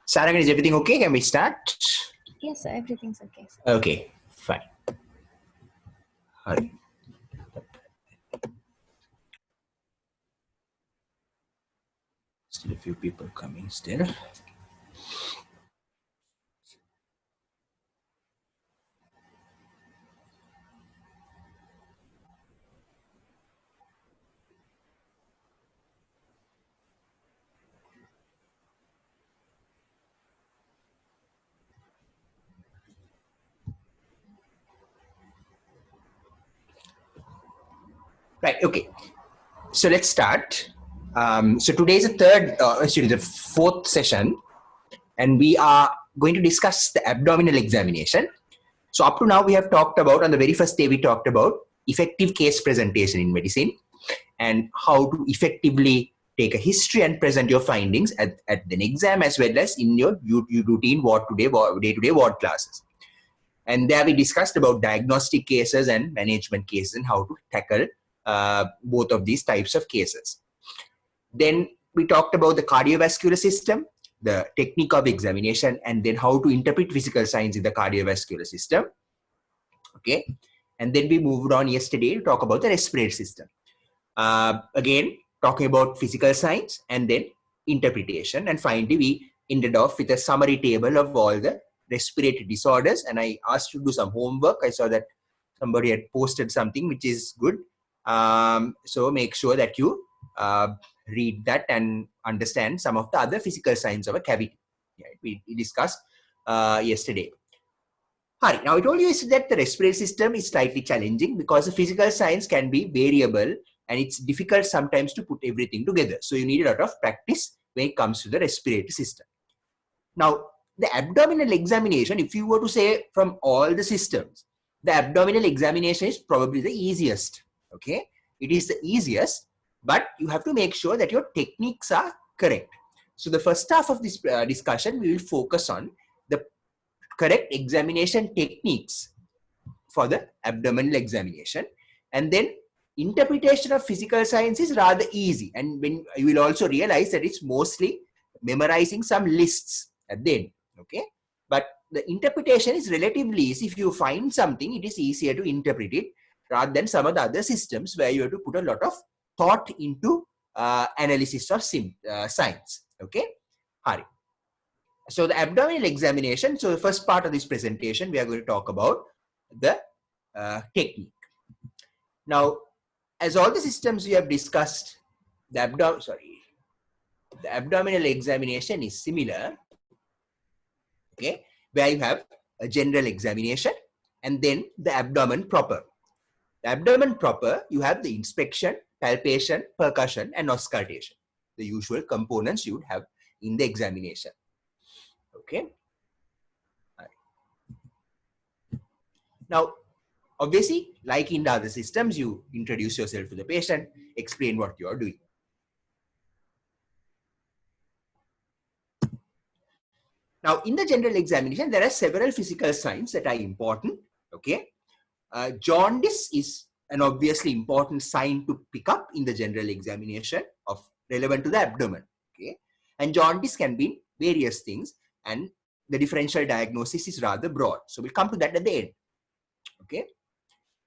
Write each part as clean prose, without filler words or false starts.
Sarang, is everything okay? Can we start? Yes, sir, everything's okay, sir. Okay, fine. Hurry. Still a few people coming still. Right, okay. So let's start. So today is the fourth session, and we are going to discuss the abdominal examination. So up to now, we have talked about, on the very first day, we talked about effective case presentation in medicine and how to effectively take a history and present your findings at the exam as well as in your routine day-to-day ward classes. And there we discussed about diagnostic cases and management cases and how to tackle both of these types of cases. Then we talked about the cardiovascular system, the technique of examination, and then how to interpret physical signs in the cardiovascular system. Okay. And then we moved on yesterday to talk about the respiratory system. Again, talking about physical signs and then interpretation. And finally, we ended off with a summary table of all the respiratory disorders. And I asked you to do some homework. I saw that somebody had posted something, which is good. So make sure that you read that and understand some of the other physical signs of a cavity. Right? We discussed yesterday. Hari, now I told you that the respiratory system is slightly challenging because the physical signs can be variable and it's difficult sometimes to put everything together. So you need a lot of practice when it comes to the respiratory system. Now, the abdominal examination, if you were to say from all the systems, the abdominal examination is probably the easiest. Okay, it is the easiest, but you have to make sure that your techniques are correct. So the first half of this discussion, we will focus on the correct examination techniques for the abdominal examination, and then interpretation of physical signs is rather easy, and when you will also realize that it's mostly memorizing some lists at the end. Okay, but the interpretation is relatively easy. If you find something, it is easier to interpret it rather than some of the other systems where you have to put a lot of thought into analysis of signs. Okay, Hari. So the abdominal examination, so the first part of this presentation, we are going to talk about the technique. Now, as all the systems we have discussed, the abdominal examination is similar, okay, where you have a general examination and then the abdomen proper. The abdomen proper, you have the inspection, palpation, percussion, and auscultation, the usual components you would have in the examination. Okay. Now, obviously, like in the other systems, you introduce yourself to the patient, explain what you are doing. Now, in the general examination, there are several physical signs that are important. Okay. Jaundice is an obviously important sign to pick up in the general examination of relevant to the abdomen. Okay. And jaundice can be various things, and the differential diagnosis is rather broad. So we'll come to that at the end. Okay.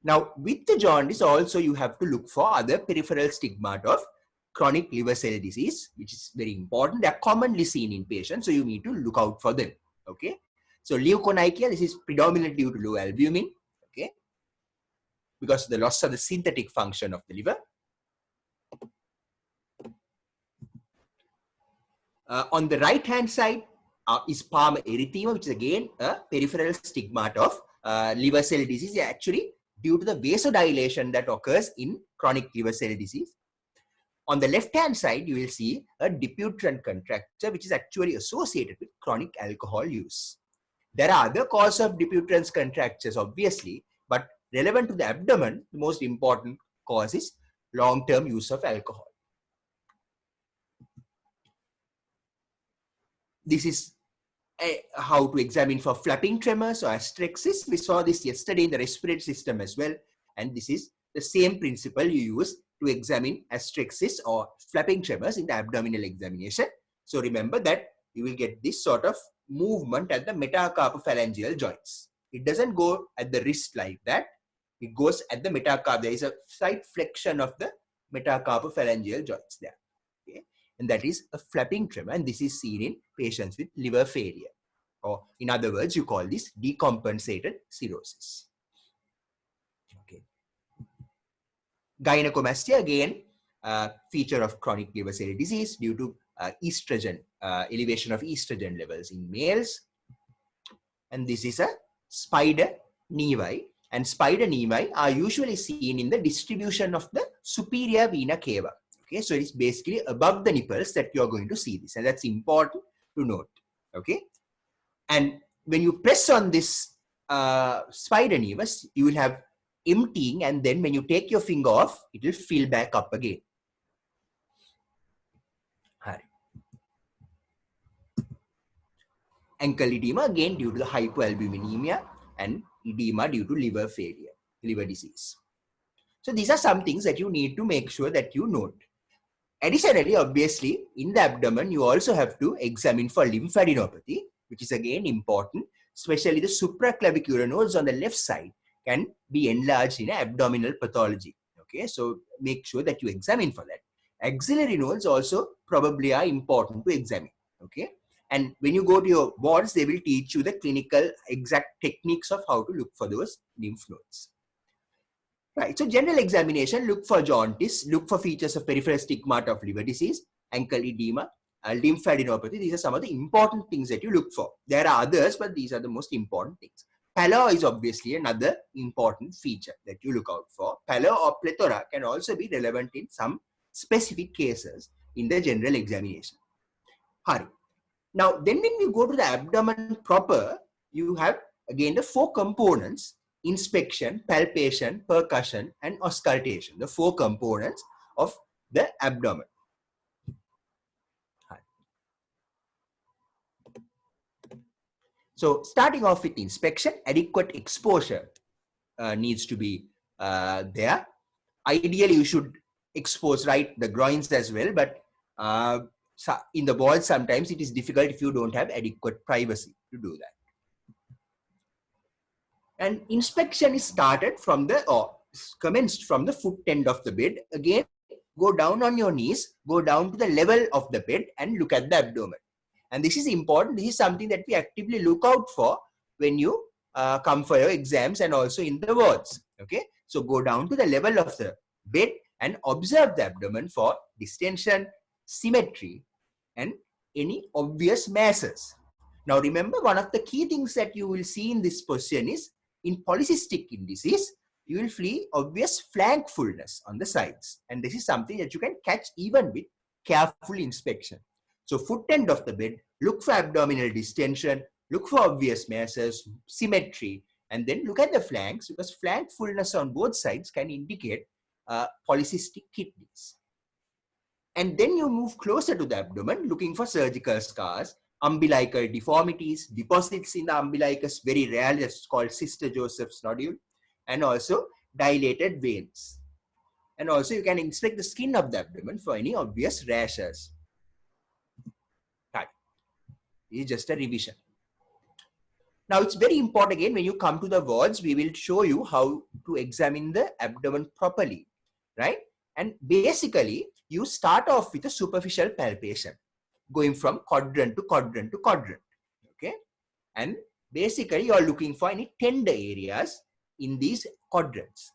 Now, with the jaundice also, you have to look for other peripheral stigmata of chronic liver cell disease, which is very important. They are commonly seen in patients, so you need to look out for them. Okay. So leukonychia, this is predominantly due to low albumin. Okay. Because of the loss of the synthetic function of the liver. On the right hand side is palmar erythema, which is again a peripheral stigmata of liver cell disease, actually due to the vasodilation that occurs in chronic liver cell disease. On the left hand side, you will see a diputran contracture, which is actually associated with chronic alcohol use. There are other causes of diputran contractures, obviously, but relevant to the abdomen, the most important cause is long-term use of alcohol. This is how to examine for flapping tremors or astrexis. We saw this yesterday in the respiratory system as well. And this is the same principle you use to examine astrexis or flapping tremors in the abdominal examination. So remember that you will get this sort of movement at the metacarpophalangeal joints. It doesn't go at the wrist like that. It goes at the metacarp. There is a slight flexion of the metacarpophalangeal joints there. Okay? And that is a flapping tremor, and this is seen in patients with liver failure. Or in other words, you call this decompensated cirrhosis. Okay. Gynecomastia, again, feature of chronic liver cell disease due to estrogen, elevation of estrogen levels in males. And this is a spider nevi. And spider nevi are usually seen in the distribution of the superior vena cava. Okay, so it's basically above the nipples that you're going to see this, and that's important to note. Okay, and when you press on this spider nevus, you will have emptying, and then when you take your finger off, it will fill back up again. Ankle edema, again due to the hypoalbuminemia, and edema due to liver failure, liver disease. So these are some things that you need to make sure that you note. Additionally, obviously, in the abdomen, you also have to examine for lymphadenopathy, which is again important, especially the supraclavicular nodes on the left side can be enlarged in abdominal pathology. Okay, so make sure that you examine for that. Axillary nodes also probably are important to examine. Okay, and when you go to your wards, they will teach you the clinical exact techniques of how to look for those lymph nodes. Right, so general examination, look for jaundice, look for features of peripheral stigmata of liver disease, ankle edema, lymphadenopathy. These are some of the important things that you look for. There are others, but these are the most important things. Pallor is obviously another important feature that you look out for. Pallor or plethora can also be relevant in some specific cases in the general examination. Hurry. Now, then when we go to the abdomen proper, you have again the 4 components: inspection, palpation, percussion, and auscultation, the 4 components of the abdomen. So starting off with inspection, adequate exposure needs to be there. Ideally, you should expose the groins as well, but in the walls, sometimes it is difficult if you don't have adequate privacy to do that. And inspection is started from the, or commenced from the foot end of the bed. Again, go down on your knees, go down to the level of the bed and look at the abdomen. And this is important. This is something that we actively look out for when you come for your exams and also in the wards. Okay, so go down to the level of the bed and observe the abdomen for distension, symmetry, and any obvious masses. Now remember, one of the key things that you will see in this position is in polycystic disease, you will see obvious flank fullness on the sides. And this is something that you can catch even with careful inspection. So foot end of the bed, look for abdominal distension, look for obvious masses, symmetry, and then look at the flanks, because flank fullness on both sides can indicate polycystic kidneys. And then you move closer to the abdomen, looking for surgical scars, umbilical deformities, deposits in the umbilicus, very rarely, that's called Sister Joseph's nodule, and also dilated veins. And also you can inspect the skin of the abdomen for any obvious rashes. Right. This is just a revision. Now it's very important, again, when you come to the wards, we will show you how to examine the abdomen properly, right? And basically, you start off with a superficial palpation, going from quadrant to quadrant to quadrant, okay? And basically, you're looking for any tender areas in these quadrants.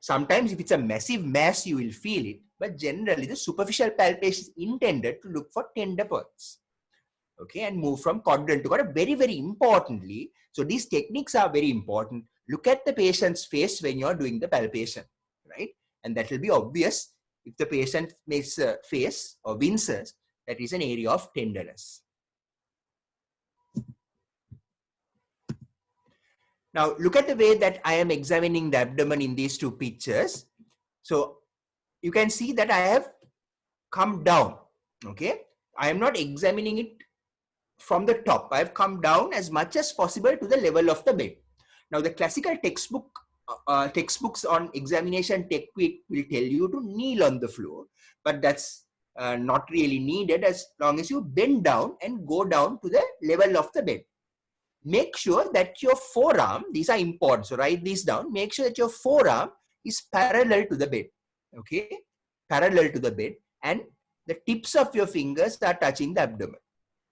Sometimes if it's a massive mass, you will feel it, but generally the superficial palpation is intended to look for tender points. Okay, and move from quadrant to quadrant. Very, very importantly, so these techniques are very important. Look at the patient's face when you're doing the palpation, right? And that will be obvious if the patient makes a face or winces, that is an area of tenderness. Now, look at the way that I am examining the abdomen in these 2 pictures. So you can see that I have come down, okay? I am not examining it from the top. I have come down as much as possible to the level of the bed. Now, the classical textbooks on examination technique will tell you to kneel on the floor, but that's not really needed as long as you bend down and go down to the level of the bed. Make sure that your forearm, these are important, so write these down, make sure that your forearm is parallel to the bed, okay, parallel to the bed, and the tips of your fingers are touching the abdomen.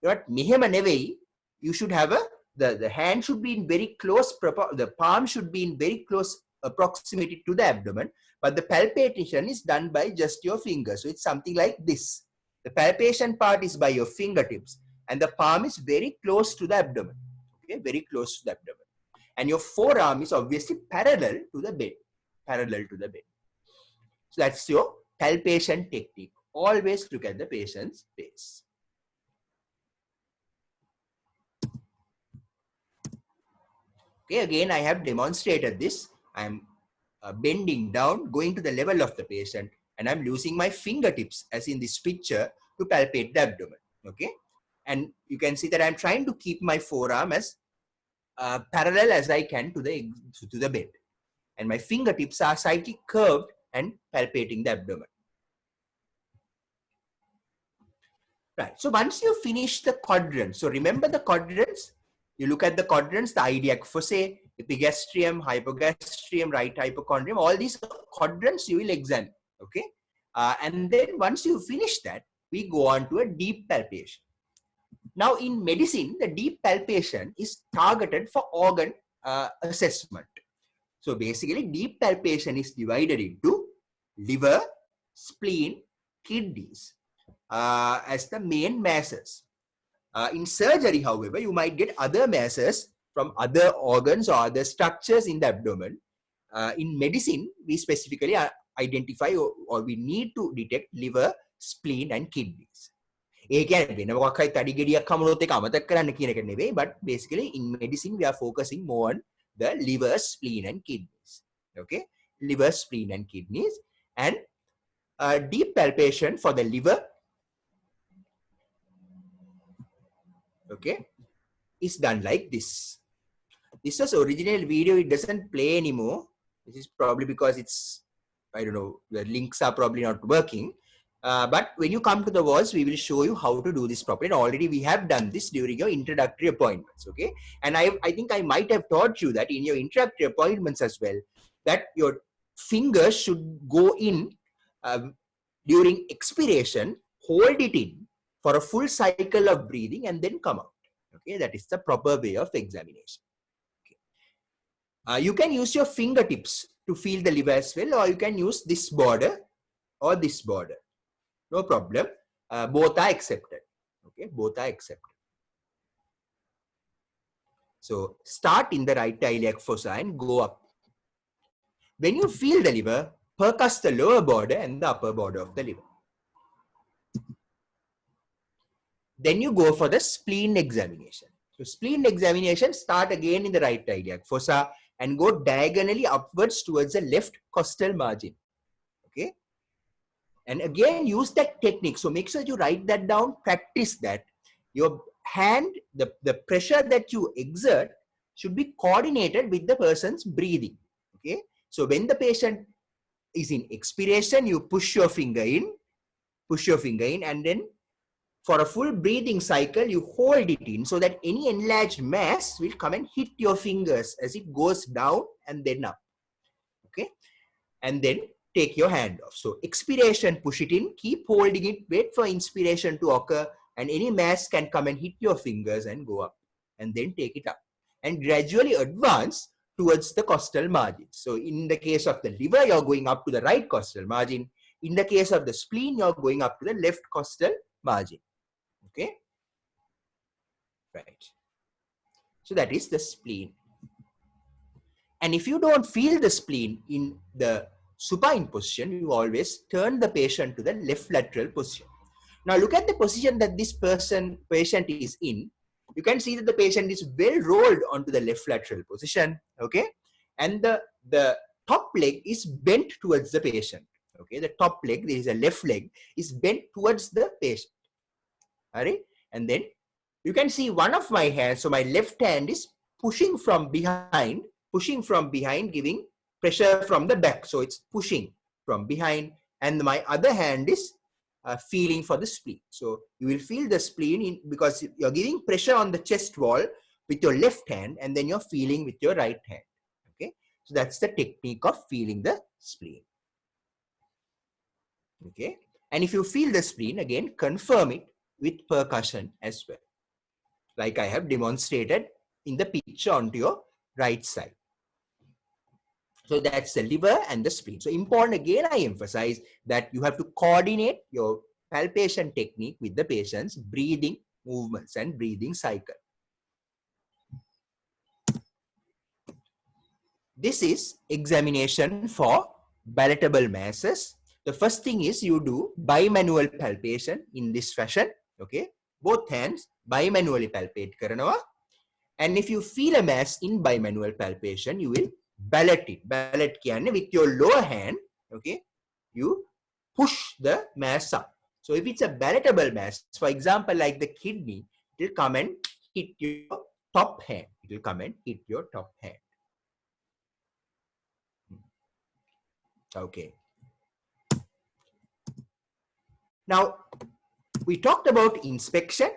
But mehema neveyi, you should have the hand should be in very close, the palm should be in very close proximity to the abdomen, but the palpation is done by just your fingers. So it's something like this. The palpation part is by your fingertips, and the palm is very close to the abdomen. Okay, very close to the abdomen. And your forearm is obviously parallel to the bed. Parallel to the bed. So that's your palpation technique. Always look at the patient's face. Okay, again, I have demonstrated this. I'm bending down, going to the level of the patient, and I'm using my fingertips, as in this picture, to palpate the abdomen. Okay, and you can see that I'm trying to keep my forearm as parallel as I can to the bed, and my fingertips are slightly curved and palpating the abdomen. Right. So once you finish the quadrants, so remember the quadrants. You look at the quadrants: the iliac fossae, epigastrium, hypogastrium, right hypochondrium. All these quadrants you will examine. Okay, and then once you finish that, we go on to a deep palpation. Now, in medicine, the deep palpation is targeted for organ assessment. So basically, deep palpation is divided into liver, spleen, kidneys as the main masses. In surgery, however, you might get other masses from other organs or other structures in the abdomen. In medicine, we specifically identify or we need to detect liver, spleen, and kidneys. But basically in medicine we are focusing more on the liver, spleen, and kidneys. Okay, liver, spleen, and kidneys. And deep palpation for the liver, okay, is done like this. This was original video. It doesn't play anymore. This is probably because it's, I don't know, the links are probably not working. But when you come to the walls, we will show you how to do this properly. And already we have done this during your introductory appointments, okay? And I think I might have taught you that in your introductory appointments as well, that your fingers should go in during expiration, hold it in for a full cycle of breathing and then come out, okay? That is the proper way of examination. Okay. You can use your fingertips to feel the liver as well, or you can use this border or this border. No problem. Both are accepted. Okay, both are accepted. So start in the right iliac fossa and go up. When you feel the liver, percuss the lower border and the upper border of the liver. Then you go for the spleen examination. So spleen examination, start again in the right iliac fossa and go diagonally upwards towards the left costal margin. Okay. And again, use that technique. So make sure you write that down, practice that. Your hand, the pressure that you exert should be coordinated with the person's breathing. Okay. So when the patient is in expiration, you push your finger in, and then for a full breathing cycle, you hold it in so that any enlarged mass will come and hit your fingers as it goes down and then up. Okay. And then take your hand off. So expiration, push it in, keep holding it, wait for inspiration to occur, and any mass can come and hit your fingers and go up, and then take it up and gradually advance towards the costal margin. So in the case of the liver, you're going up to the right costal margin. In the case of the spleen, you're going up to the left costal margin. Okay. Right. So that is the spleen. And if you don't feel the spleen in the supine position, you always turn the patient to the left lateral position. Now look at the position that this patient is in. You can see that the patient is well rolled onto the left lateral position, okay? And the top leg is bent towards the patient, okay? The top leg, there is a left leg, is bent towards the patient, all right? And then you can see one of my hands, so my left hand is pushing from behind, giving pressure from the back. So it's pushing from behind, and my other hand is feeling for the spleen. So you will feel the spleen because you're giving pressure on the chest wall with your left hand and then you're feeling with your right hand. Okay, so that's the technique of feeling the spleen. Okay, and if you feel the spleen, again confirm it with percussion as well, like I have demonstrated in the picture onto your right side. So that's the liver and the spleen. So important, again I emphasize that you have to coordinate your palpation technique with the patient's breathing movements and breathing cycle. This is examination for palatable masses. The first thing is you do bimanual palpation in this fashion. Okay, both hands bimanually palpate karanawa. And if you feel a mass in bimanual palpation, you will ballot it. Ballot kiyanne with your lower hand, okay, you push the mass up. So if it's a ballotable mass, for example, like the kidney, it will come and hit your top hand. It will come and hit your top hand. Okay. Now, we talked about inspection.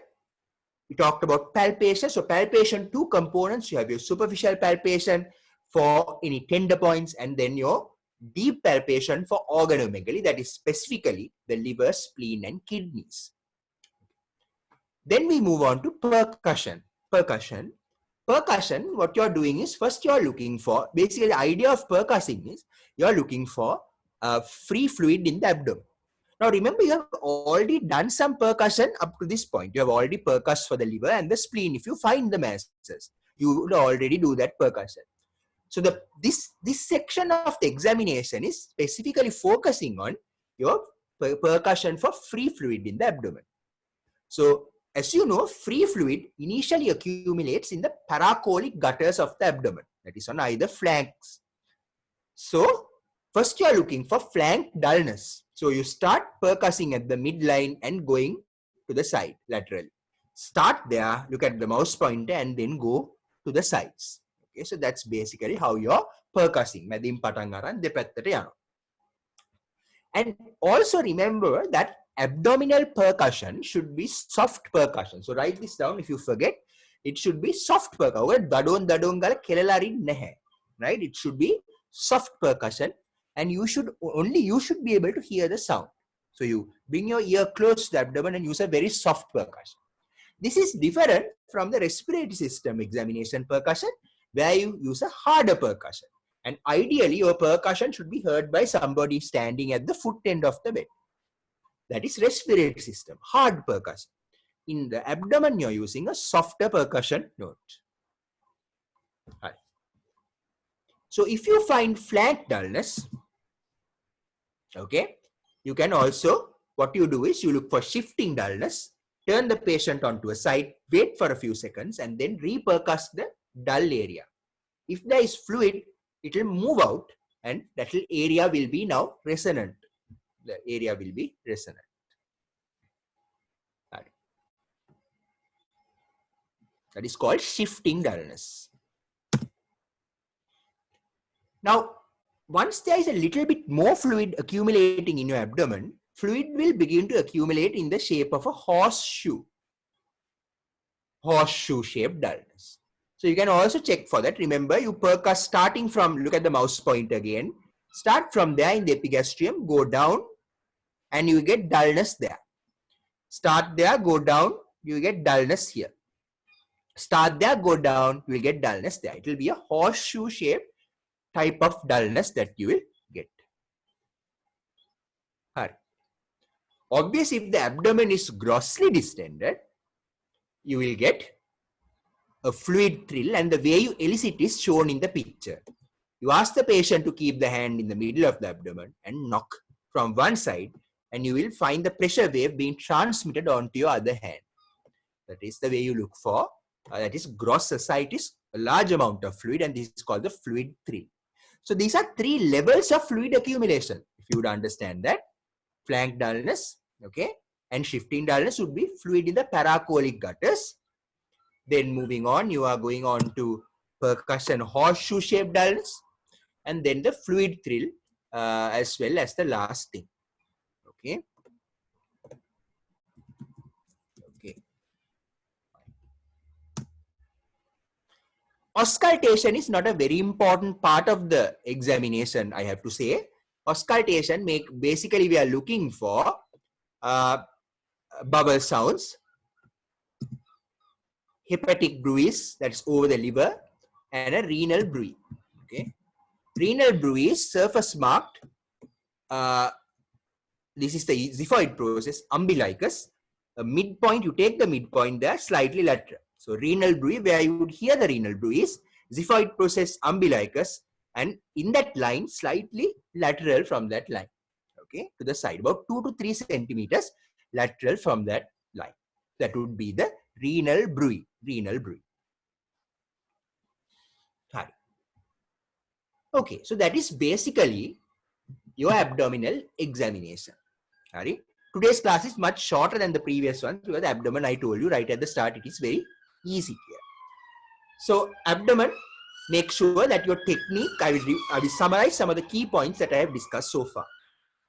We talked about palpation. So palpation, two components. You have your superficial palpation for any tender points and then your deep palpation for organomegaly, that is specifically the liver, spleen and kidneys. Then we move on to percussion. Percussion, what you're doing is first you're looking for, basically the idea of percussing is you're looking for free fluid in the abdomen. Now remember, you have already done some percussion up to this point. You have already percussed for the liver and the spleen. If you find the masses, you would already do that percussion. So this section of the examination is specifically focusing on your percussion for free fluid in the abdomen. So as you know, free fluid initially accumulates in the paracolic gutters of the abdomen, that is on either flanks. So first you are looking for flank dullness. So you start percussing at the midline and going to the side laterally. Start there, look at the mouse pointer and then go to the sides. Okay, so that's basically how you're percussing. And also remember that abdominal percussion should be soft percussion. So write this down if you forget. It should be soft percussion. Right? It should be soft percussion and you should be able to hear the sound. So you bring your ear close to the abdomen and use a very soft percussion. This is different from the respiratory system examination percussion where you use a harder percussion. And ideally your percussion should be heard by somebody standing at the foot end of the bed. That is respiratory system, hard percussion. In the abdomen you're using a softer percussion note. Right. So if you find flank dullness, okay, you can also, what you do is you look for shifting dullness, turn the patient onto a side, wait for a few seconds and then repercuss the dull area. If there is fluid, it will move out and that area will be now resonant. The area will be resonant. That is called shifting dullness. Now, once there is a little bit more fluid accumulating in your abdomen, fluid will begin to accumulate in the shape of a horseshoe shaped dullness. So you can also check for that. Remember, you percuss starting from, look at the mouse point again, start from there in the epigastrium, go down and you get dullness there. Start there, go down, you get dullness here. Start there, go down, you will get dullness there. It will be a horseshoe shaped type of dullness that you will get. Obviously, if the abdomen is grossly distended, you will get a fluid thrill and the way you elicit is shown in the picture. You ask the patient to keep the hand in the middle of the abdomen and knock from one side and you will find the pressure wave being transmitted onto your other hand. That is the way you look for. That is gross ascites, a large amount of fluid, and this is called the fluid thrill. So these are three levels of fluid accumulation. If you would understand that, flank dullness, okay, and shifting dullness would be fluid in the paracolic gutters. Then moving on, you are going on to percussion horseshoe shaped dullness, and then the fluid thrill as well as the last thing. Okay. Auscultation is not a very important part of the examination, I have to say. Auscultation basically we are looking for bubble sounds, hepatic bruise, that's over the liver, and a renal bruise. Okay, renal bruise surface marked. This is the xiphoid process, umbilicus. A midpoint, you take the midpoint there, slightly lateral. So renal bruise, where you would hear the renal bruise, xiphoid process, umbilicus, and in that line, slightly lateral from that line. Okay, to the side, about 2 to 3 centimeters lateral from that line. That would be the renal bruit. Renal bruit. Okay, so that is basically your abdominal examination. Hari. Today's class is much shorter than the previous one because the abdomen, I told you right at the start, it is very easy here. So abdomen, make sure that your technique, I will summarize some of the key points that I have discussed so far.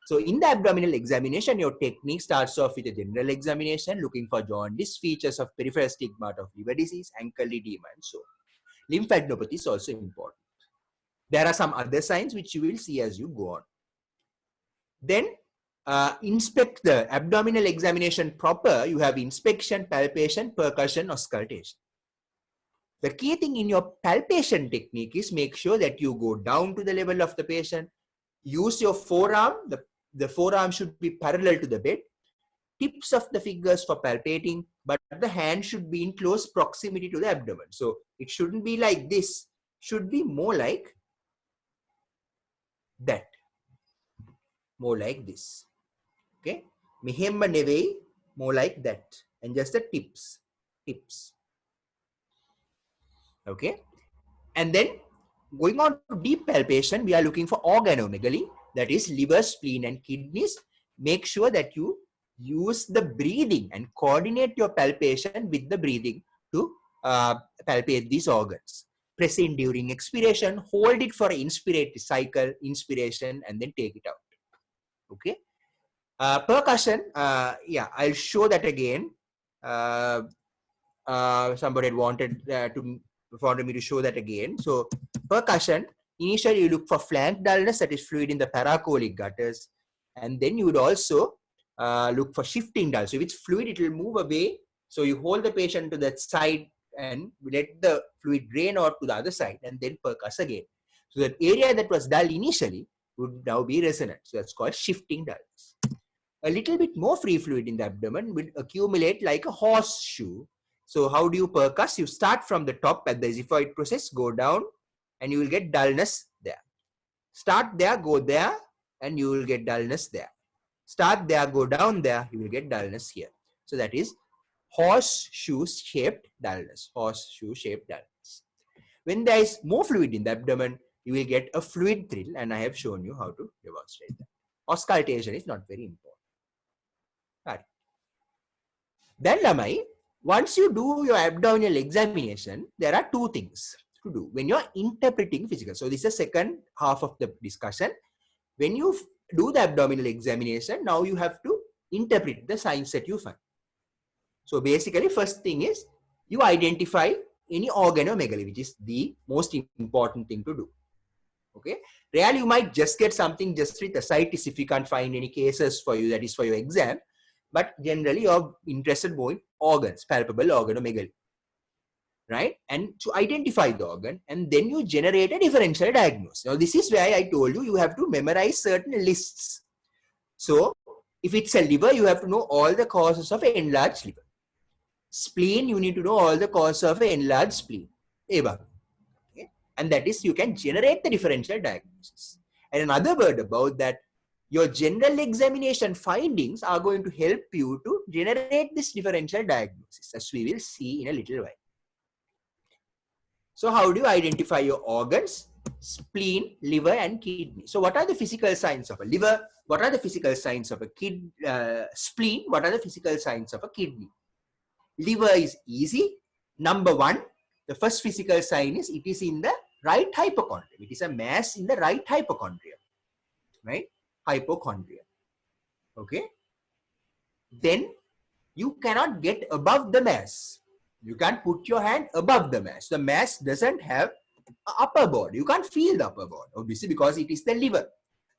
So in the abdominal examination, your technique starts off with a general examination, looking for jaundice, features of peripheral stigmata of liver disease, ankle edema, and so on. Lymphadenopathy is also important. There are some other signs which you will see as you go on. Then inspect the abdominal examination proper. You have inspection, palpation, percussion, auscultation. The key thing in your palpation technique is make sure that you go down to the level of the patient. Use your forearm. The forearm should be parallel to the bed. Tips of the fingers for palpating, but the hand should be in close proximity to the abdomen. So it shouldn't be like this. Should be more like that. More like this. Okay. Mehemma nevei, more like that. And just the tips. Okay. And then going on to deep palpation, we are looking for organomegaly, that is liver, spleen, and kidneys. Make sure that you use the breathing and coordinate your palpation with the breathing to palpate these organs. Press in during expiration, hold it for an inspiratory cycle, inspiration, and then take it out. Okay. Percussion, yeah, I'll show that again. Somebody had wanted me to show that again. So percussion, initially you look for flank dullness, that is fluid in the paracolic gutters, and then you would also look for shifting dullness. So if it's fluid, it will move away. So you hold the patient to that side and let the fluid drain out to the other side and then percuss again. So that area that was dull initially would now be resonant. So that's called shifting dullness. A little bit more free fluid in the abdomen will accumulate like a horseshoe. So how do you percuss? You start from the top at the xiphoid process, go down, and you will get dullness there. Start there, go there, and you will get dullness there. Start there, go down there, you will get dullness here. So that is horseshoe-shaped dullness. Horseshoe-shaped dullness. When there is more fluid in the abdomen, you will get a fluid thrill, and I have shown you how to demonstrate that. Auscultation is not very important. Right. Then Lamai, once you do your abdominal examination, there are two things to do when you're interpreting physical. So this is the second half of the discussion. When you do the abdominal examination, now you have to interpret the signs that you find. So basically, first thing is you identify any organomegaly, which is the most important thing to do. Okay. Rarely you might just get something just with ascites if you can't find any cases for you, that is for your exam. But generally you're interested more in organs, palpable organomegaly, right? And to identify the organ, and then you generate a differential diagnosis. Now this is where I told you, you have to memorize certain lists. So if it's a liver, you have to know all the causes of enlarged liver. Spleen, you need to know all the causes of enlarged spleen. Okay? And that is, you can generate the differential diagnosis. And another word about that, your general examination findings are going to help you to generate this differential diagnosis, as we will see in a little while. So how do you identify your organs? Spleen, liver, and kidney. So what are the physical signs of a liver? What are the physical signs of a spleen? What are the physical signs of a kidney? Liver is easy. Number one, the first physical sign is it is in the right hypochondrium. It is a mass in the right hypochondrium, right? Hypochondria. Okay. Then you cannot get above the mass. You can't put your hand above the mass. The mass doesn't have an upper border. You can't feel the upper border, obviously, because it is the liver.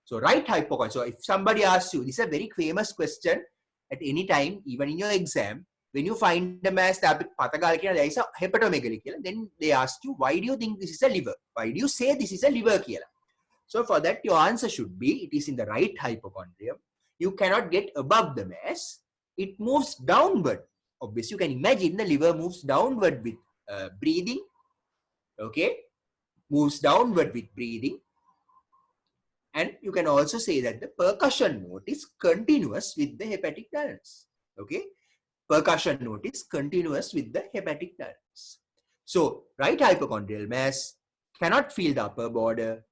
So right hypochondria. So if somebody asks you, this is a very famous question at any time, even in your exam, when you find the mass, there is a hepatomegaly, then they ask you, why do you think this is a liver? Why do you say this is a liver? So for that, your answer should be, it is in the right hypochondrium. You cannot get above the mass. It moves downward. Obviously, you can imagine the liver moves downward with breathing. Okay, moves downward with breathing. And you can also say that the percussion note is continuous with the hepatic dullness. Okay, percussion note is continuous with the hepatic dullness. So right hypochondrial mass cannot feel the upper border,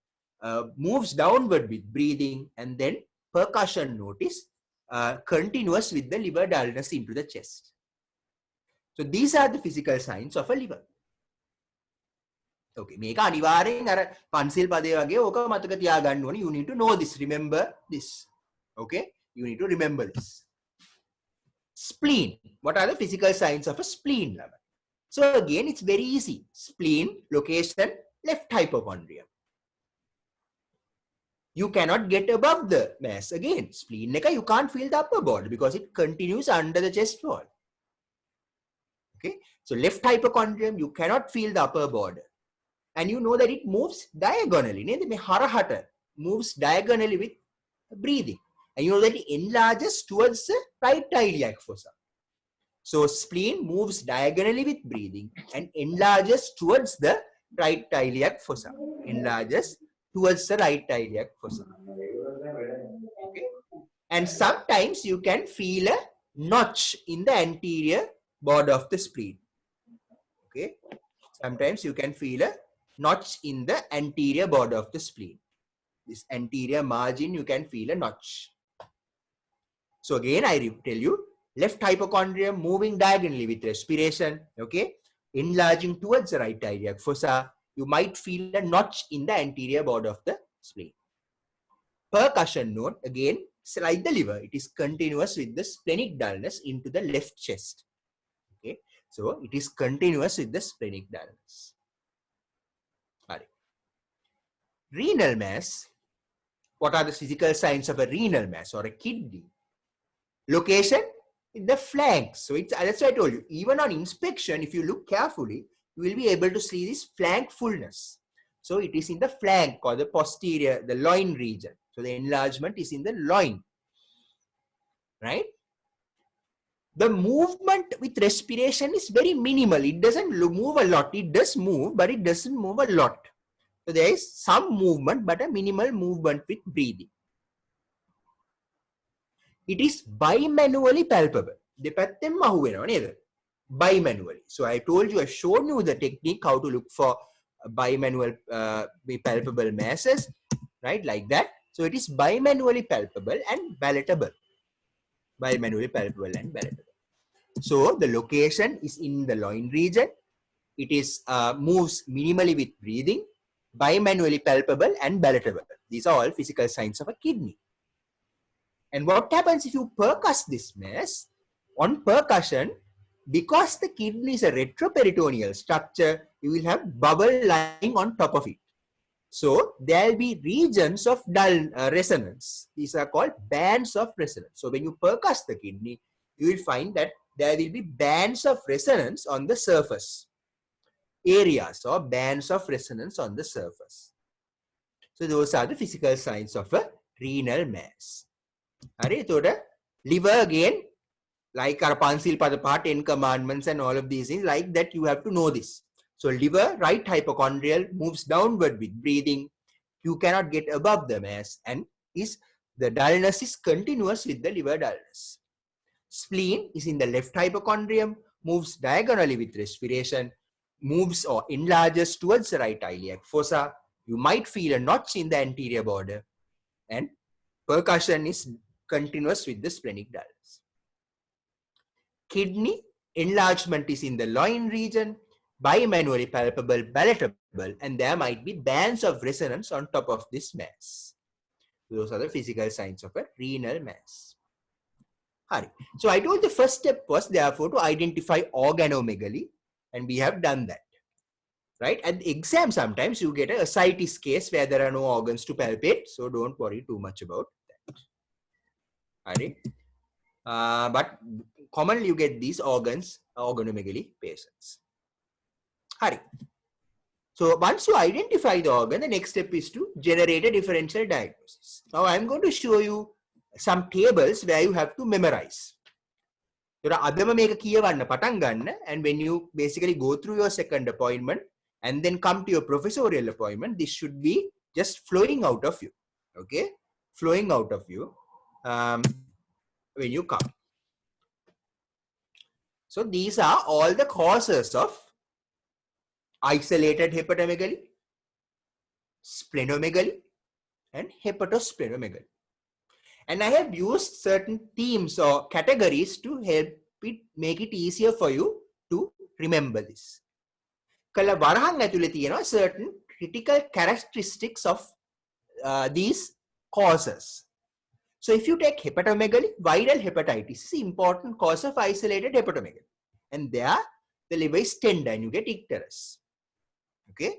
moves downward with breathing, and then percussion note is continuous with the liver dullness into the chest. So these are the physical signs of a liver. Okay, මේක අනිවාර්යෙන් අර පන්සිල් පදේ වගේ ඕක මතක තියාගන්න ඕනේ. You need to know this, remember this. Okay, you need to remember this. Spleen. What are the physical signs of a spleen? So again, it's very easy. Spleen, location, left hypochondrium. You cannot get above the mass. Again, spleen, you can't feel the upper border because it continues under the chest wall. Okay, so left hypochondrium, you cannot feel the upper border. And you know that it moves diagonally. Harahata moves diagonally with breathing. And you know that it enlarges towards the right iliac fossa. So spleen moves diagonally with breathing and enlarges towards the right iliac fossa. Enlarges towards the right iliac fossa. Okay. And sometimes you can feel a notch in the anterior border of the spleen. Okay. Sometimes you can feel a notch in the anterior border of the spleen. This anterior margin, you can feel a notch. So again, I tell you, left hypochondrium moving diagonally with respiration, okay, enlarging towards the right iliac fossa. You might feel a notch in the anterior border of the spleen. Percussion note, again, it's like the liver. It is continuous with the splenic dullness into the left chest. Okay, so it is continuous with the splenic dullness. Renal mass. What are the physical signs of a renal mass or a kidney? Location in the flanks. So that's why I told you, even on inspection, if you look carefully, you will be able to see this flank fullness. So it is in the flank or the posterior, the loin region. So the enlargement is in the loin, right? The movement with respiration is very minimal. It doesn't move a lot. It does move, but it doesn't move a lot. So there is some movement, but a minimal movement with breathing. It is bimanually palpable. Bimanually. So I told you, I've shown you the technique how to look for bimanual palpable masses, right? Like that. So it is bimanually palpable and palatable. Bimanually palpable and palatable. So the location is in the loin region. It is moves minimally with breathing, bimanually palpable and palatable. These are all physical signs of a kidney. And what happens if you percuss this mass? On percussion, because the kidney is a retroperitoneal structure, you will have bubble lying on top of it. So there will be regions of dull resonance. These are called bands of resonance. So when you percuss the kidney, you will find that there will be bands of resonance on the surface. Areas or bands of resonance on the surface. So those are the physical signs of a renal mass. Liver again, like our Pansil Padapa, 10 commandments and all of these things, like that you have to know this. So liver, right hypochondrial, moves downward with breathing. You cannot get above the mass, and the dullness is continuous with the liver dullness. Spleen is in the left hypochondrium, moves diagonally with respiration, moves or enlarges towards the right iliac fossa. You might feel a notch in the anterior border, and percussion is continuous with the splenic dullness. Kidney, enlargement is in the loin region, bimanually palpable, palatable, and there might be bands of resonance on top of this mass. Those are the physical signs of a renal mass. So I told the first step was therefore to identify organomegaly. and we have done that. Right? At the exam, sometimes you get an ascites case where there are no organs to palpate, so don't worry too much about that. Right? But commonly you get these organs, organomegaly patients. Hari. So once you identify the organ, the next step is to generate a differential diagnosis. Now I'm going to show you some tables where you have to memorize. And when you basically go through your second appointment and then come to your professorial appointment, this should be just flowing out of you. Okay? Flowing out of you when you come. So these are all the causes of isolated hepatomegaly, splenomegaly, and hepatosplenomegaly. And I have used certain themes or categories to help it make it easier for you to remember this. Kala varahang athule tiyena certain critical characteristics of these causes. So if you take hepatomegaly, viral hepatitis is an important cause of isolated hepatomegaly. And there the liver is tender and you get icterus. Okay?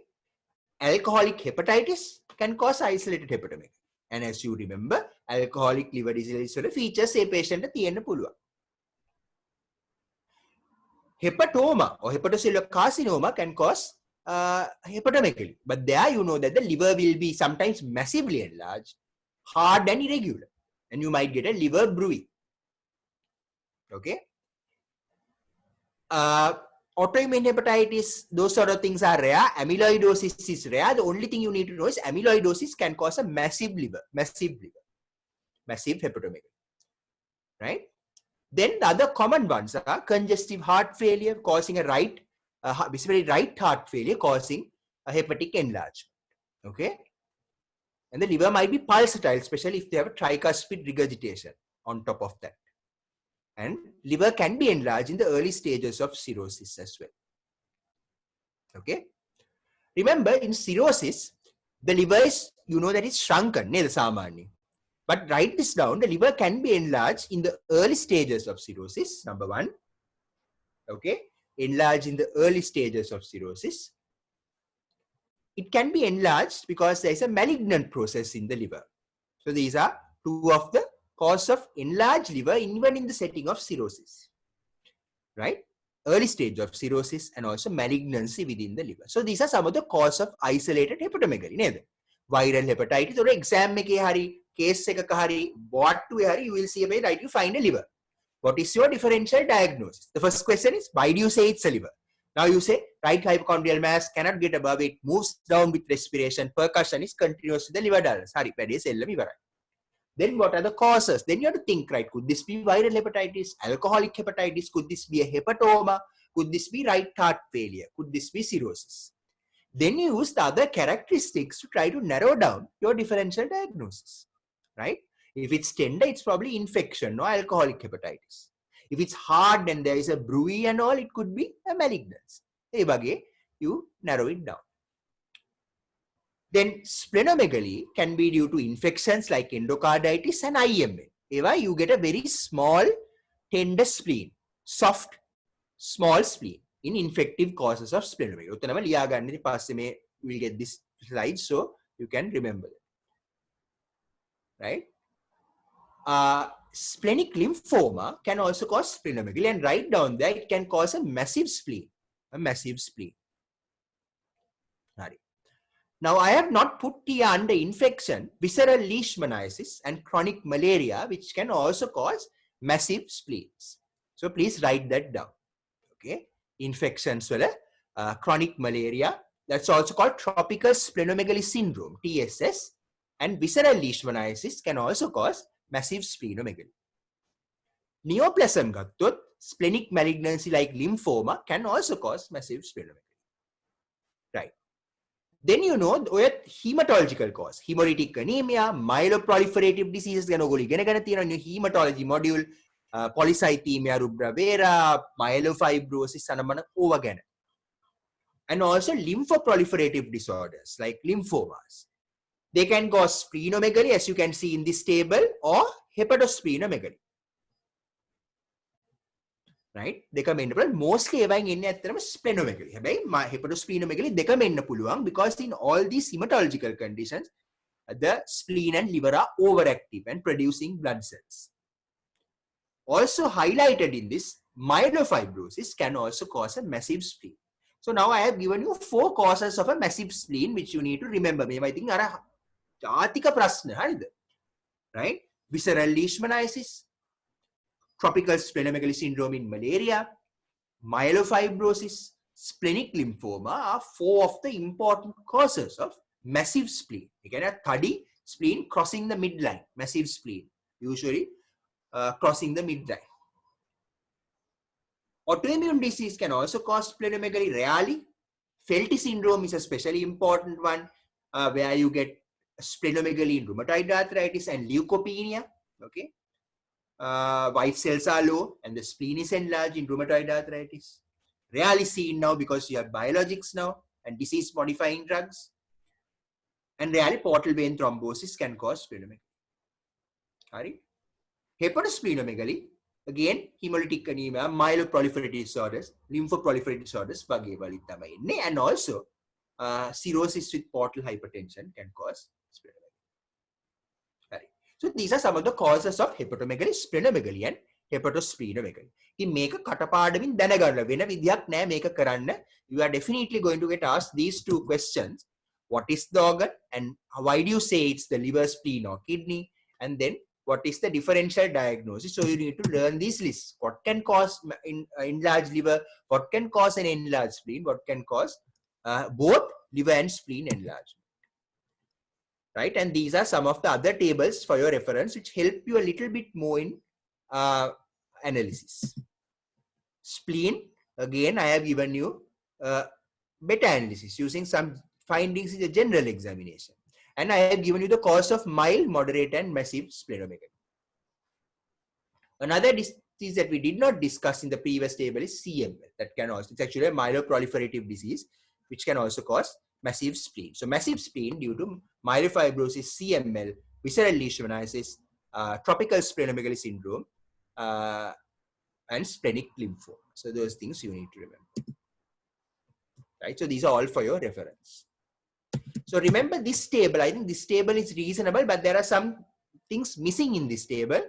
Alcoholic hepatitis can cause isolated hepatomegaly. And as you remember, alcoholic liver disease features a patient තියෙන්න පුළුවන්. Hepatoma or hepatocellular carcinoma can cause hepatomegaly. But there you know that the liver will be sometimes massively enlarged, hard and irregular. And you might get a liver bruit. Okay? Autoimmune hepatitis, those sort of things are rare. Amyloidosis is rare. The only thing you need to know is amyloidosis can cause a massive hepatomegaly. Right? Then the other common ones are congestive heart failure causing a right heart failure causing a hepatic enlargement. Okay? And the liver might be pulsatile, especially if they have a tricuspid regurgitation on top of that. And liver can be enlarged in the early stages of cirrhosis as well. Okay? Remember, in cirrhosis, the liver is, you know that it's shrunken, but write this down, the liver can be enlarged in the early stages of cirrhosis, number one. Okay? Enlarged in the early stages of cirrhosis. It can be enlarged because there is a malignant process in the liver. So these are two of the cause of enlarged liver even in the setting of cirrhosis. Right? Early stage of cirrhosis and also malignancy within the liver. So these are some of the cause of isolated hepatomegaly. Viral hepatitis or exam meke hari, case ekaka hari, what to hari, you will see a right, you find a liver. What is your differential diagnosis? The first question is, why do you say it's a liver? Now you say, right hypochondrial mass cannot get above it, moves down with respiration, percussion is continuous to the liver dullness. Hari, then what are the causes? Then you have to think, right, could this be viral hepatitis, alcoholic hepatitis, could this be a hepatoma, could this be right heart failure, could this be cirrhosis? Then you use the other characteristics to try to narrow down your differential diagnosis, right? If it's tender, it's probably infection, no alcoholic hepatitis. If it's hard and there is a bruit and all, it could be a malignancy. You narrow it down. Then splenomegaly can be due to infections like endocarditis and IMA. You get a very small, tender spleen, soft, small spleen in infective causes of splenomegaly. We'll get this slide so you can remember it. Right? Splenic lymphoma can also cause splenomegaly, and right down there it can cause a massive spleen. Right. Now, I have not put here under infection, visceral leishmaniasis and chronic malaria, which can also cause massive spleens. So please write that down. Okay, infections, chronic malaria, that's also called tropical splenomegaly syndrome, TSS, and visceral leishmaniasis can also cause massive splenomegaly. Neoplasm gattut, splenic malignancy like lymphoma can also cause massive splenomegaly. Right. Then you know hematological cause, hemolytic anemia, myeloproliferative diseases ගැන ඔයගොල්ලෝ ඉගෙන ගන්න තියෙනවා hematology module, polycythemia rubra vera, myelofibrosis අනමන ඕවා ගැන. And also lymphoproliferative disorders like lymphomas. They can cause splenomegaly, as you can see in this table, or hepatosplenomegaly. right? දෙකම එන්න පුළුවන්. Mostly ඒවායින් එන්නේ ඇත්තටම splenomegaly. හැබැයි hepatosplenomegaly දෙකම එන්න පුළුවන් because in all these hematological conditions the spleen and liver are overactive and producing blood cells. Also highlighted in this, myelofibrosis can also cause a massive spleen. So now I have given you 4 causes of a massive spleen which you need to remember. මේවා ඉතින් අර ජාතික ප්‍රශ්න හරිද? Right? Visceral leishmaniasis, tropical splenomegaly syndrome in malaria, myelofibrosis, splenic lymphoma are 4 of the important causes of massive spleen. You can have thadi spleen crossing the midline, massive spleen, usually crossing the midline. Autoimmune disease can also cause splenomegaly rarely. Felty syndrome is a especially important one where you get splenomegaly in rheumatoid arthritis and leukopenia. Okay, white cells are low and the spleen is enlarged in rheumatoid arthritis. Rarely seen now because you have biologics now and disease modifying drugs. And rarely portal vein thrombosis can cause splenomegaly. Right? Hepatosplenomegaly, again hemolytic anemia, myeloproliferative disorders, lymphoproliferative disorders වගේ වලින් තමයි එන්නේ, and also cirrhosis with portal hypertension can cause splenomegaly. Right. So these are some of the causes of hepatomegaly, splenomegaly and hepatosplenomegaly. ඉතින් මේක කටපාඩමින් දැනගන්න වෙන විදියක් නෑ මේක කරන්න. You are definitely going to get asked these 2 questions. What is the organ and why do you say it's the liver, spleen or kidney? And then what is the differential diagnosis? So you need to learn these lists. What can cause enlarged liver? What can cause an enlarged spleen? What can cause both liver and spleen enlargement? Right? And these are some of the other tables for your reference which help you a little bit more in analysis. Spleen, again, I have given you meta-analysis using some findings in the general examination. And I have given you the cause of mild, moderate and massive splenomegaly. Another disease that we did not discuss in the previous table is CML. That can also, it's actually a myeloproliferative disease which can also cause massive spleen. So massive spleen due to myelofibrosis, CML, visceral leishmaniasis, tropical splenomegaly syndrome, and splenic lymphoma. So those things you need to remember. Right? So these are all for your reference. So remember this table. I think this table is reasonable, but there are some things missing in this table.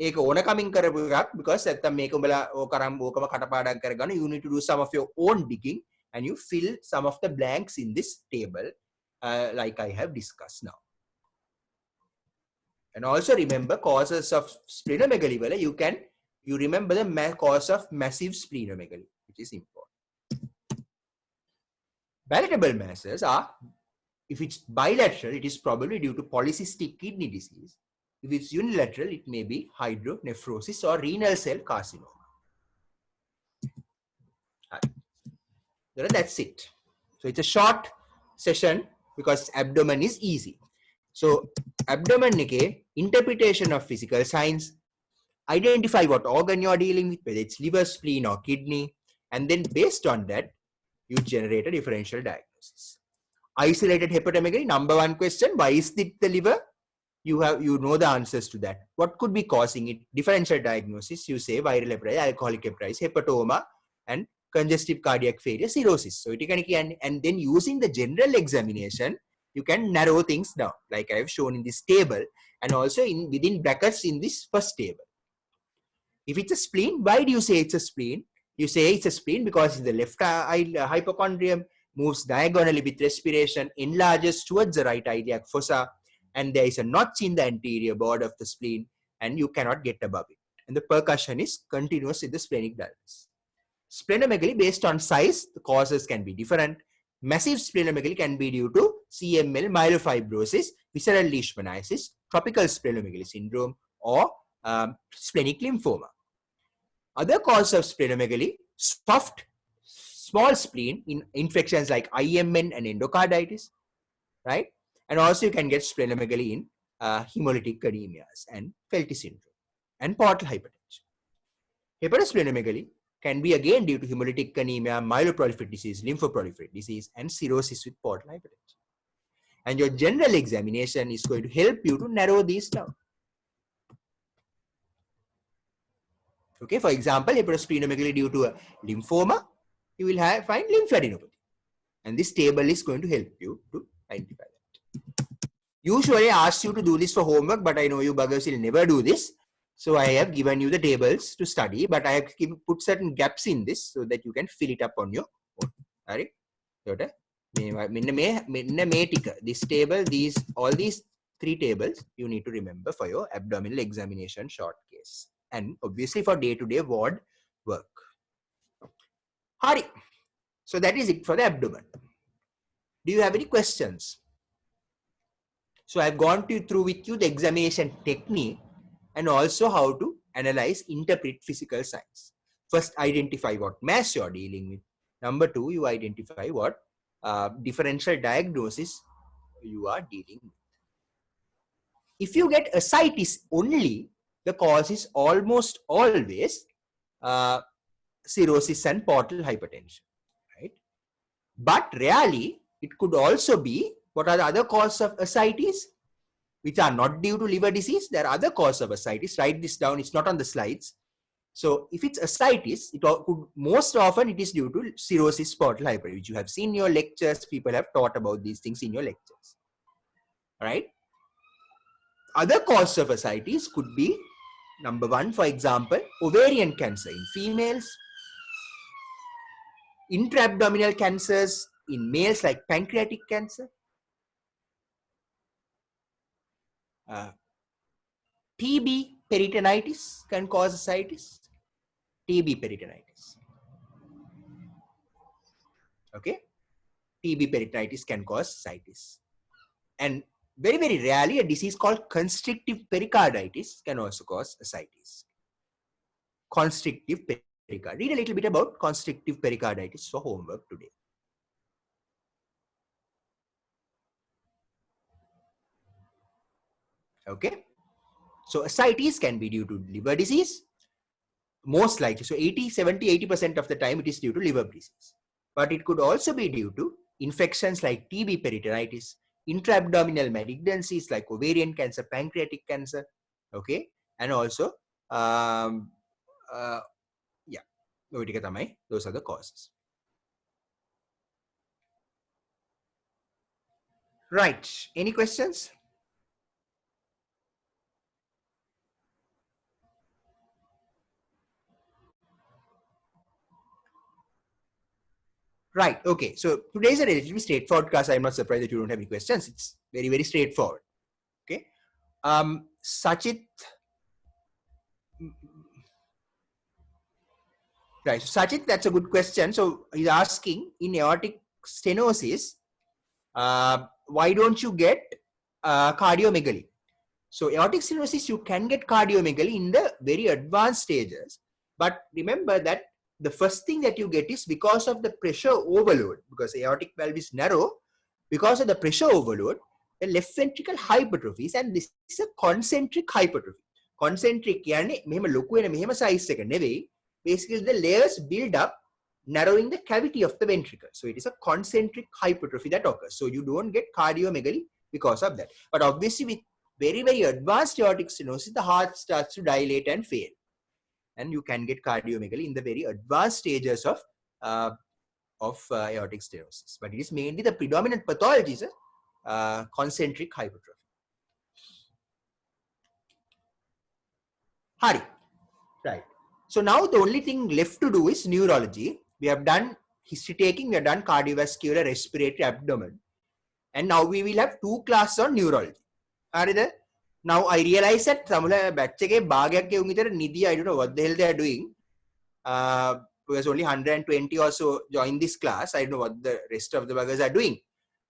ඒක ඕනකමින් කරපු එකක් because නැත්තම් මේක උඹලා ඕකරම් ඕකම කටපාඩම් කරගන්න. You need to do some of your own digging and you fill some of the blanks in this table like I have discussed now. And also remember causes of splenomegaly. You remember the cause of massive splenomegaly, which is important. Palatable masses are, if it's bilateral, it is probably due to polycystic kidney disease. If it's unilateral, it may be hydronephrosis or renal cell carcinoma. That's it. So it's a short session because abdomen is easy. So abdomen interpretation of physical signs, identify what organ you are dealing with, whether it's liver, spleen or kidney, and then based on that, you generate a differential diagnosis. Isolated hepatomegaly, number 1 question, why is it the liver? You know the answers to that. What could be causing it? Differential diagnosis, you say viral hepatitis, alcoholic hepatitis, hepatoma, and congestive cardiac failure, cirrhosis. So and then using the general examination, you can narrow things down, like I have shown in this table, and also within brackets in this first table. If it's a spleen, why do you say it's a spleen? You say it's a spleen because it's the left hypochondrium, moves diagonally with respiration, enlarges towards the right iliac fossa, and there is a notch in the anterior border of the spleen, and you cannot get above it. And the percussion is continuous in the splenic dullness. Splenomegaly, based on size, the causes can be different. Massive splenomegaly can be due to CML, myelofibrosis, visceral leishmaniasis, tropical splenomegaly syndrome, or splenic lymphoma. Other causes of splenomegaly, soft, small spleen in infections like IMN and endocarditis, right? And also you can get splenomegaly in hemolytic anemias and Felty syndrome and portal hypertension. Hepatosplenomegaly can be again due to hemolytic anemia, myeloproliferative disease, lymphoproliferative disease, and cirrhosis with portal hypertension. And your general examination is going to help you to narrow these down. Okay, for example, hepatosplenomegaly due to a lymphoma, you will find lymphadenopathy. And this table is going to help you to identify that. Usually I ask you to do this for homework, but I know you buggers will never do this. So I have given you the tables to study, but I have put certain gaps in this so that you can fill it up on your own. Alright? This table, all these 3 tables you need to remember for your abdominal examination short case. And obviously for day-to-day ward work. Hari. So that is it for the abdomen. Do you have any questions? So I've gone through with you the examination technique and also how to analyze, interpret physical signs. First, identify what mass you're dealing with. Number 2, you identify what differential diagnosis you are dealing with. If you get ascites only, the cause is almost always cirrhosis and portal hypertension, right? But rarely, it could also be, what are the other causes of ascites? Which are not due to liver disease. There are other causes of ascites. Write this down. It's not on the slides. So if it's ascites, it could most often it is due to cirrhosis portal hypertension, which you have seen in your lectures. People have taught about these things in your lectures. All right. Other causes of ascites could be, number 1, for example, ovarian cancer in females, intra-abdominal cancers in males like pancreatic cancer, TB peritonitis can cause ascites. TB peritonitis. Okay, TB peritonitis can cause ascites. And very, very rarely, a disease called constrictive pericarditis can also cause ascites. Constrictive pericarditis. Read a little bit about constrictive pericarditis for homework today. Okay, so ascites can be due to liver disease, most likely. So 80% of the time it is due to liver disease. But it could also be due to infections like TB peritonitis, intra-abdominal malignancies like ovarian cancer, pancreatic cancer, okay, and also those are the causes. Right, any questions? Right, okay, so today's a relatively straightforward class. I'm not surprised that you don't have any questions. It's very, very straightforward. Okay, Sachit. Right, so Sachit, that's a good question. So he's asking, in aortic stenosis, why don't you get cardiomegaly? So aortic stenosis, you can get cardiomegaly in the very advanced stages. But remember that the first thing that you get is because of the pressure overload, because aortic valve is narrow, because of the pressure overload, the left ventricle hypertrophies, and this is a concentric hypertrophy. Concentric yani mehema loku වෙන මෙහෙම size එක නෙවෙයි. Basically the layers build up, narrowing the cavity of the ventricle. So it is a concentric hypertrophy that occurs. So you don't get cardiomegaly because of that. But obviously with very, very advanced aortic stenosis, the heart starts to dilate and fail. And you can get cardiomegaly in the very advanced stages of aortic stenosis. But it is mainly the predominant pathology is concentric hypertrophy. Hari. Right. So now the only thing left to do is neurology. We have done history taking, we have done cardiovascular, respiratory, abdomen. And now we will have 2 classes on neurology. Are there? Now I realize that samula batch එකේ භාගයක් ගෙවුම් විතර නිදි, I don't know what the hell they are doing. Because only 120 or so join this class. I don't know what the rest of the buggers are doing.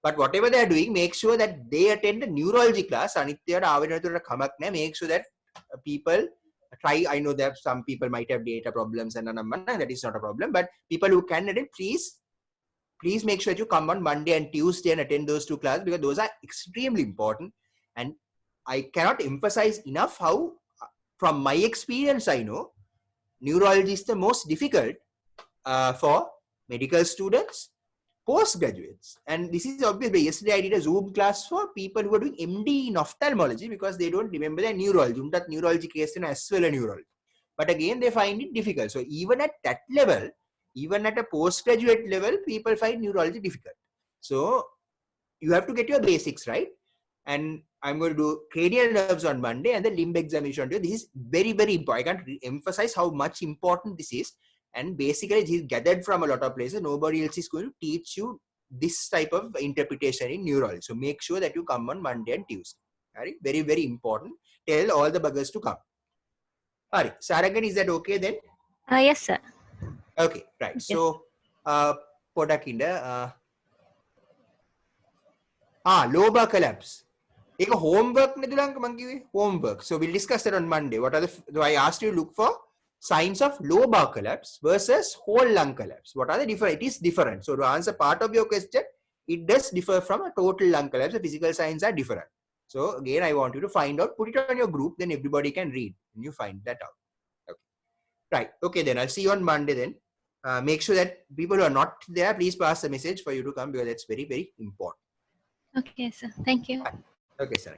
But whatever they are doing, make sure that they attend a neurology class. Anithyata ආවෙනතුරට කමක් නැහැ. Make sure that people try. I know that some people might have data problems and that is not a problem. But people who can attend, please make sure that you come on Monday and Tuesday and attend those 2 classes, because those are extremely important. And I cannot emphasize enough how, from my experience, I know neurology is the most difficult for medical students, postgraduates. And this is obvious. Yesterday I did a Zoom class for people who are doing MD in ophthalmology because they don't remember their neurology. Neurology case as well as neurology. but again they find it difficult. So even at that level, even at a postgraduate level, people find neurology difficult. So you have to get your basics right. And I'm going to do cranial nerves on Monday and the limb examination on Tuesday. This is very, very important. I can't emphasize how much important this is. And basically, this is gathered from a lot of places. Nobody else is going to teach you this type of interpretation in neurology. So make sure that you come on Monday and Tuesday. All right? Very, very important. Tell all the buggers to come. All right. Saragan, is that okay then? Yes, sir. Okay, right. Yes. So, Podakinda, lobar collapse. Take a homework, homework. So we'll discuss that on Monday. What are the? I asked you to look for signs of lobar collapse versus whole lung collapse. What are the different? It is different. So to answer part of your question, it does differ from a total lung collapse. The physical signs are different. So again, I want you to find out. Put it on your group, then everybody can read, and you find that out. Okay. Right. Okay. Then I'll see you on Monday. Then make sure that people who are not there, please pass the message for you to come because that's very, very important. Okay, sir. Thank you. Okay, sir.